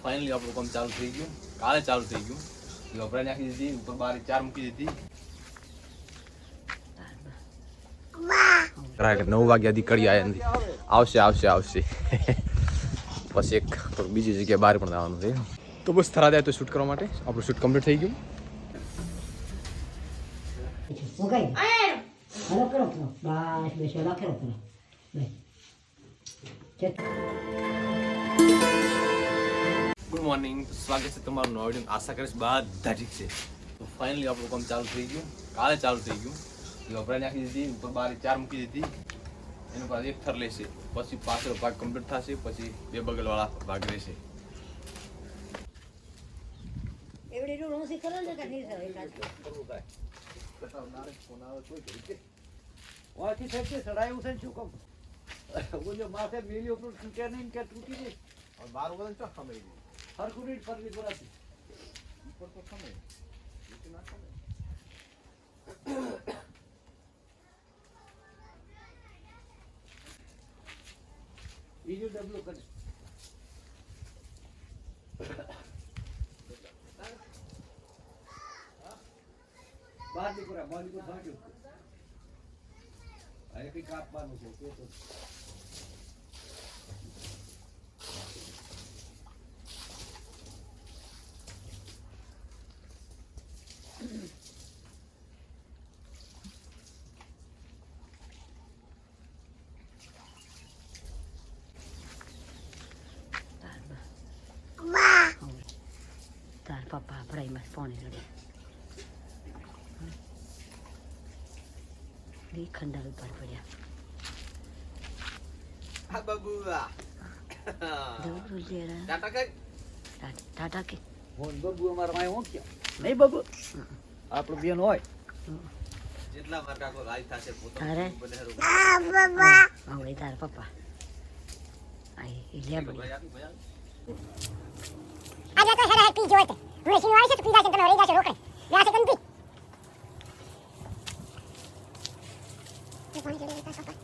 Finally આપણું કામ ચાલુ થઈ ગયું. કાલે ચાલુ થઈ ગયું. લોબરા નાખી દીધી, ઉપર બાર 4 મૂકી દીધી. 9 વાગ્યા દી કડી આયા નથી. આવશે પછી એક બીજી જગ્યાએ બહાર પણ આવવાનું છે. તો બસ થરાદ આવ્યો તો શૂટ કરવા માટે. આપણું શૂટ કમ્પ્લીટ થઈ ગયું. ગુડ મોર્નિંગ, સ્વાગત છે તમારું નવા વિડીયો. આશા કરીશ બધા ઠીક છે. તો ફાઇનલી આપણું કામ ચાલુ થઈ ગયું. કાલે ચાલુ થઈ ગયું. લોબરા નાખી દીધી, ઉપર બાર 4 મૂકી દીધી. એનું પાછું એક થર લેશે, પછી પાછળ ભાગ કમ્પ્લીટ થશે, પછી 2 બગલવાળા ભાગ રહેશે. એવડી નું રોસી કરો ને કે નહીં થાય કરવું થાય. કસાવ નારે ફોન આવે તો જોઈ વાથી છે સડાયું છે શું કમ ઓલો માથે મેલ્યો તો તૂટે નહીં કે તૂટી નહીં. હવે 12 વગર ચો સમય ગયો. હરકુડી પરવી બરાતી ઉપર તો સમય નીચે ના સમય. બીજું ડબલું કરે બાર દીકરા સાંજ્યું હવે કઈ કાપવાનું છે તે તો તાર પપ્પા ભરાઈમાં પાણી રડે દી ખંડાલ ઉપર પડ્યા. આ બબુઆ દઉં લેરા ટાટા કઈ ટાટા કે ફોન બબુ અમારા માં હું ક્યાં નહીં બબુ આપણું બેન હોય જેટલા વાર કાકો રાઈ થાશે તારે પોતાનું આવડે તાર પપ્પા આઈ લે બળી આજે તો હેરા પી જોઈતે હું સિનવાઈ છે તો પીડા છે તને રહી જશે રોકડે યા છે કંતી એ પાણી જોડે લેતા પપ્પા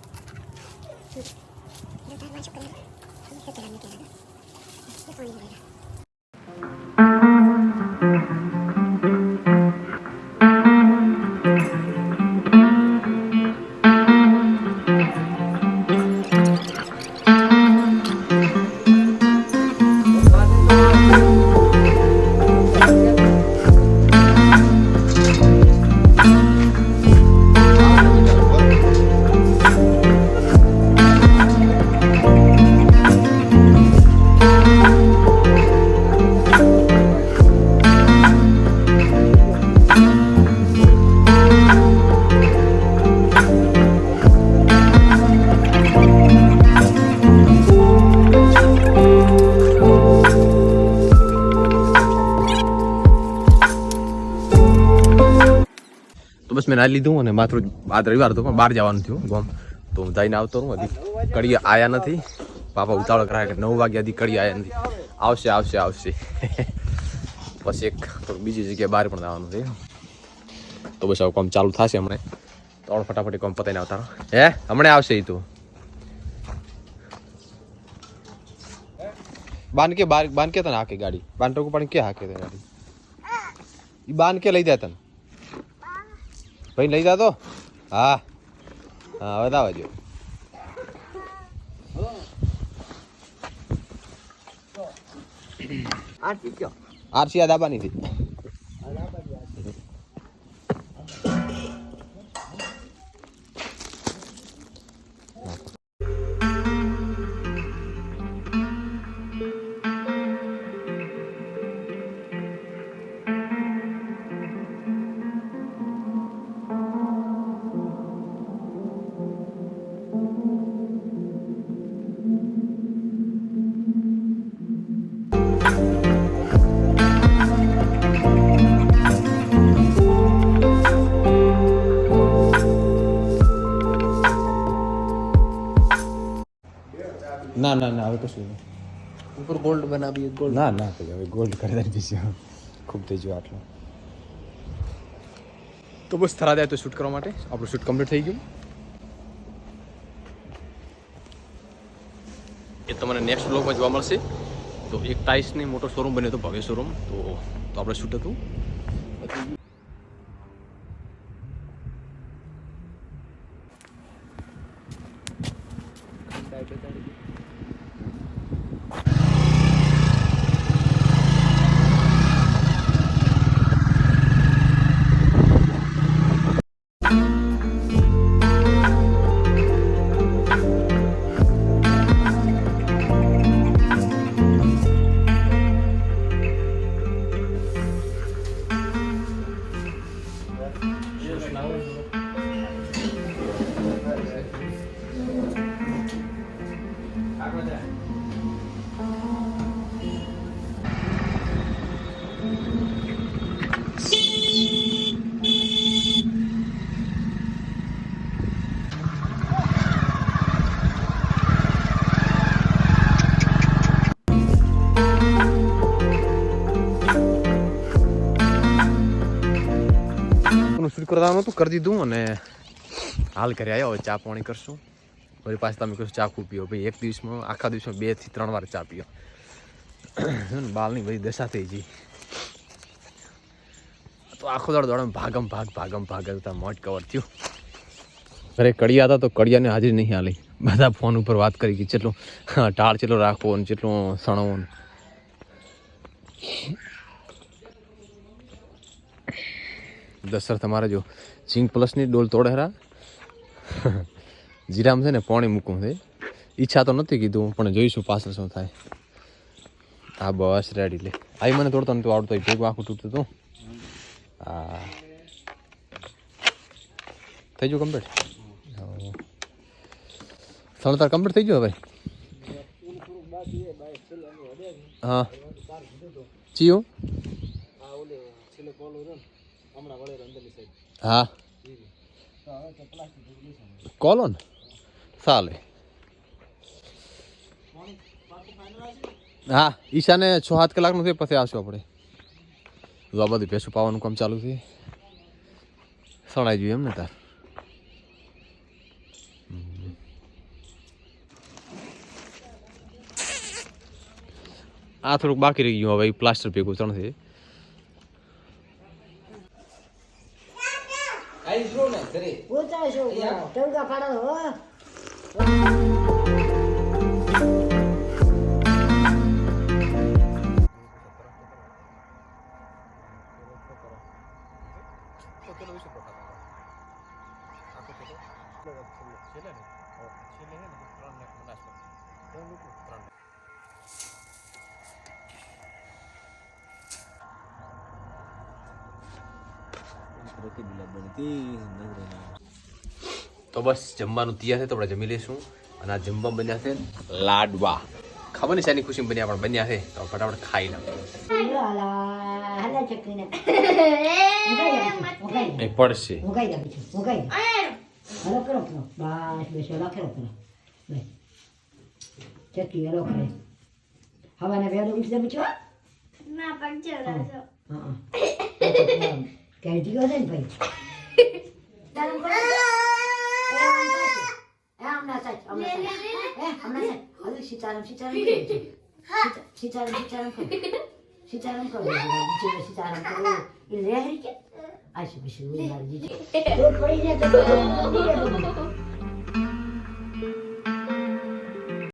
એ તાર માં શુક્ર છે તે લાને કેલા એ પાણી જોડે બસ મેં ના લીધું અને માત્ર આજ રવિવાર હતો પણ બહાર જવાનું થયું ગામ, તો હું જઈને આવતો રહું. હજી કડી આયા નથી. પાપા ઉતાવળ કરાય કે 9 વાગ્યા દી કડી આયા નથી. આવશે પછી એક બીજી જગ્યાએ બહાર પણ આવવાનું છે. તો બસ હવે કામ ચાલુ થશે હમણાં. તો ફટાફટ કામ પતાવીને આવતા હે હમણાં આવશે. એ તો બાન કે તને હાકે ગાડી બાન ટોકું પાણી કે હાકે તને ગાડી એ બાન કે લઈ જાય તને ભાઈ લઈ જાતો. હા બતાવા જો આરસી આ દાબાની થી ના ના ના હવે કશું નહીં. ઉપર ગોલ્ડ બનાવીએ ગોલ્ડ ના ના હવે ગોલ્ડ કરી દીધી ખૂબ થઈ ગયું આટલું. તો બસ થરાદ આવ્યો તો શૂટ કરવા માટે. આપણું શૂટ કમ્પ્લીટ થઈ ગયું. એ તમને નેક્સ્ટ બ્લોગમાં જોવા મળશે. તો એક ટાઇલ્સની મોટો શોરૂમ બન્યો હતો, ભવ્ય શોરૂમ. તો આપણે શૂટ હતું. શૂટ કરવાનું હતું, કરી દીધું. અને હાલ ઘરે આવ્યા, હવે ચા પાણી કરશું. વળી પાછું તમે કશું ચા પીઓ ભાઈ. એક દિવસમાં આખા દિવસમાં 2 થી 3 વાર ચા પીઓ. બાલની બધી દશા થઈ ગઈ. તો આખો દાડો ભાગમ ભાગ હતા. મોજ કવર થયું. ઘરે કડિયા હતા તો કડિયાને હાજરી નહીં હાલી. બધા ફોન ઉપર વાત કરી કે જેટલો ટાળ ચેટલો રાખવો ને જેટલો સણવો. દસર તમારે જો ઝીંક પ્લસની ડોલ તોડે હરા. જીરામ છે ને પાણી મૂકવું છે. ઈચ્છા તો નથી કીધું, પણ જોઈશું પાછળ શું થાય. હા બસ રેડી લે. આવી મને તોડતો નતું આવડતો, ભેગું આખું તૂટતું હતું. હા થઈ ગયું કમ્પ્લીટ. સણતર કમ્પ્લીટ થઈ ગયું હવે. હા ચિયો હા કોલોન ચાલે. હા ઈશાને 6-7 કલાકનું છે, પછી આવશું આપણે. જો આ બધું ભેંસું પાવાનું કામ ચાલુ છે. સણાઈ જોઈએ એમ ને તાર. આ થોડુંક બાકી રહી ગયું, હવે પ્લાસ્ટર ભેગું ચણશે. તો બસ જમવાનું તૈયાર છે, તો આપણે જમી લઈશું. અને આ જમવા બન્યા છે લાડવા. ખબર નહીં શાની ખુશી બન્યા, પણ બન્યા છે. તો ફટાફટ ખાઈ નાખો. એ પડશે. હવાના વેલો ઉઠી જમી છો ના પડજો રાજો. હા કઈ દીધો છે ને ભાઈ. ચાલ કરો હમણાં સાચ હમણાં સાચ સીતારામ કરો સીતારામ કરો એ લે કે આ શું બીજું મારી દીધી તો પડી જાય તો